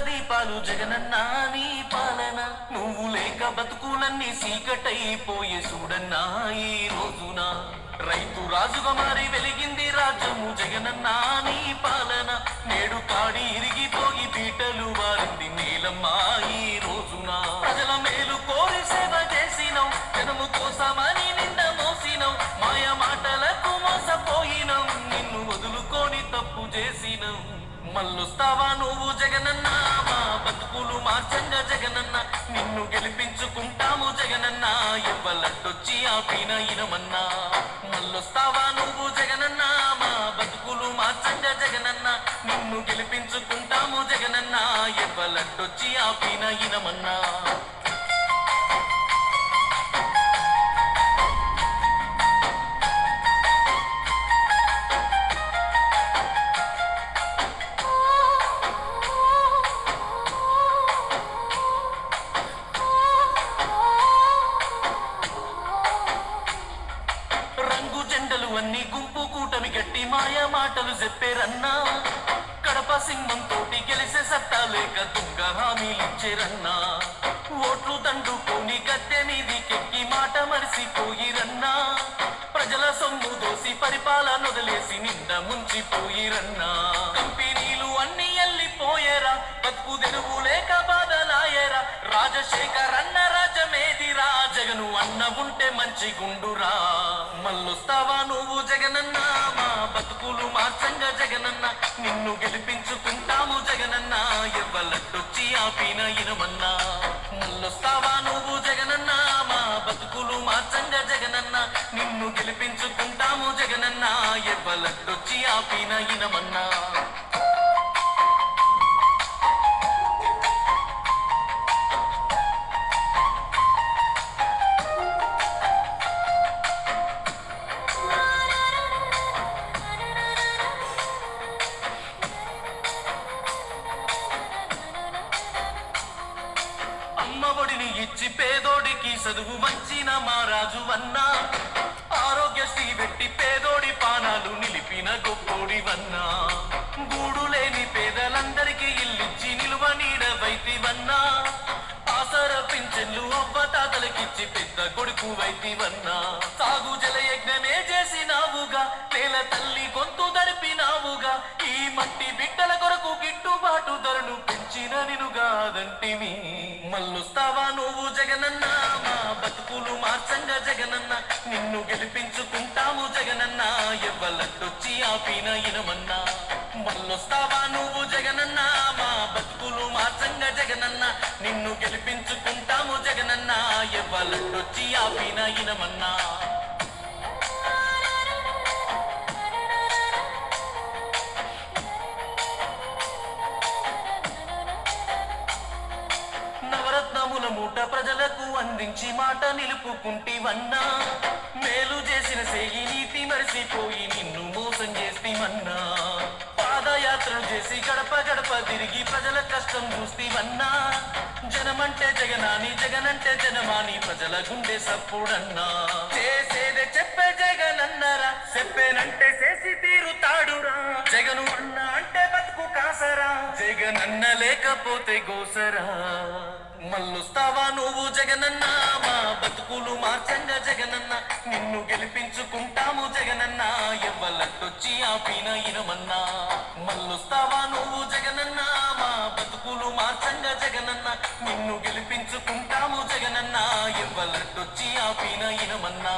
దీపాలు జగనన్నా నీ పాలన, నువ్వు లేక బతుకులన్నీ సీకటైపోయే చూడన్నా ఈ రోజున. రైతు రాజుగా మారి వెలిగింది రాజ్యము జగనన్నా నీ పాలన, నేడు కాడి ఇరిగిపోయి పీటలు వారింది నీలమ్మా ఈ రోజున. ప్రజల మేలు కోరి సేవ చేసినాం, జనము కోసమని నింద మోసినాం, మాయ మాటలకు మోసపోయినాం, నిన్ను వదులుకొని తప్పు చేసినాం. మళ్ళొస్తావా నువ్వు జగనన్నా, మా బతుకులు మార్చంగా జగనన్నా, నిన్ను గెలిపించుకుంటాము జగనన్నా, ఎవ్వలడ్డొచ్చి ఆపిన ఇనమన్నా. మళ్ళొస్తావా నువ్వు జగనన్నా, మా బతుకులు మార్చంగా జగనన్నా, నిన్ను గెలిపించుకుంటాము జగనన్నా, ఎవ్వలడ్డొచ్చి ఆపిన ఇనమన్నా. అన్ని గుంపు కూటమి గట్టి మాయ మాటలు చెప్పేరన్నా, కడప సింహం తోటి గెలిసే సత్తా లేక దుంగ హామీలిచ్చేరన్నా, ఓట్లు దండుకొని గద్దె మీదికెక్కి మాట మరిసిపోయిరన్నా, ప్రజల సొమ్ము దోసి పరిపాలన వదిలేసి నింద ముంచిపోయిరన్నా. కంపెనీలు అన్ని ఎల్లిపోయేరా, బతుకు తెరువు లేక బాధలాయేరా, రాజశేఖర్ అన్న రాజమేదిరా, జగను అన్న ఉంటే మంచి గుండురా. మళ్ళొస్తావా నువ్వు జగనన్నా, మా బతుకులు మార్చంగా జగనన్నా, నిన్ను గెలిపించుకుంటాము జగనన్నా, ఎవ్వలడ్డొచ్చి ఆపిన ఇనమన్నా. మళ్ళొస్తావా నువ్వు జగనన్నా, మా బతుకులు మార్చంగా జగనన్నా, నిన్ను గెలిపించుకుంటాము జగనన్నా, ఎవ్వలడ్డొచ్చి ఆపిన ఇనమన్నా. అమ్మఒడిని ఇచ్చి పేదోడికి చదువు మంచిన మా రాజు అన్నా, ఆరోగ్యశ్రీ పెట్టి పేదోడి పానాలు నిలిపిన గొప్పోడి వన్నా, గూడు లేని పేదలందరికీ ఇల్లిచ్చి నిలువ నీడవైతివన్నా, ఆసర పింఛన్లు అవ్వతాతలకిచ్చి పెద్ద కొడుకు వైతివన్నా, సాగు జల యజ్ఞమే చేసినావుగా, నేల తల్లి గొంతు దరిపినావుగా, ఈ మట్టి బిడ్డల కొరకు గిట్టుబాటు ధరను పెంచిన నినుగాదంటివి. మళ్ళొస్తావా నువ్వు జగనన్నా, మా బతుకులు మార్చంగా జగనన్నా, నిన్ను గెలిపించుకుంటాము జగనన్నా, ఎవ్వలడ్డొచ్చి ఆపిన ఇనమన్నా. మళ్ళొస్తావా నువ్వు జగనన్నా, మా బతుకులు మార్చంగా జగనన్నా, నిన్ను గెలిపించుకుంటాము జగనన్నా, ఎవ్వలడ్డొచ్చి ఆపిన ఇనమన్నా. నవరత్నముల మూట ప్రజలకు అందించి మాట నిలుపుకుంటివన్నా, మేలు చేసిన సేయి నీతి మరిసిపోయి నిన్ను మోసం చేస్తీమన్నా, పాదయాత్రలు చేసి గడప గడప తిరిగి ప్రజల కష్టం చూస్తీవన్నా, జనమంటే జగనాని జగనంటే జనమాని ప్రజల గుండె సప్పుడన్నా, చేసేదే చెప్పే జగనన్నరా, చెప్పేనంటే చేసి తీరుతాడురా, జగను అన్న అంటే బతుకు కాసరా, జగనన్న లేకపోతే గోసరా. మళ్ళొస్తావా నువ్వు జగనన్నా, మా బతుకులు మార్చంగా జగనన్నా, నిన్ను గెలిపించుకుంటాము జగనన్నా, ఎవ్వలడ్డొచ్చి ఆపిన ఇనమన్నా. మళ్ళొస్తావా నువ్వు జగనన్నా, మా బతుకులు మార్చంగా జగనన్నా, నిన్ను గెలిపించుకుంటాము జగనన్నా, ఎవ్వలడ్డొచ్చి ఆపిన ఇనమన్నా.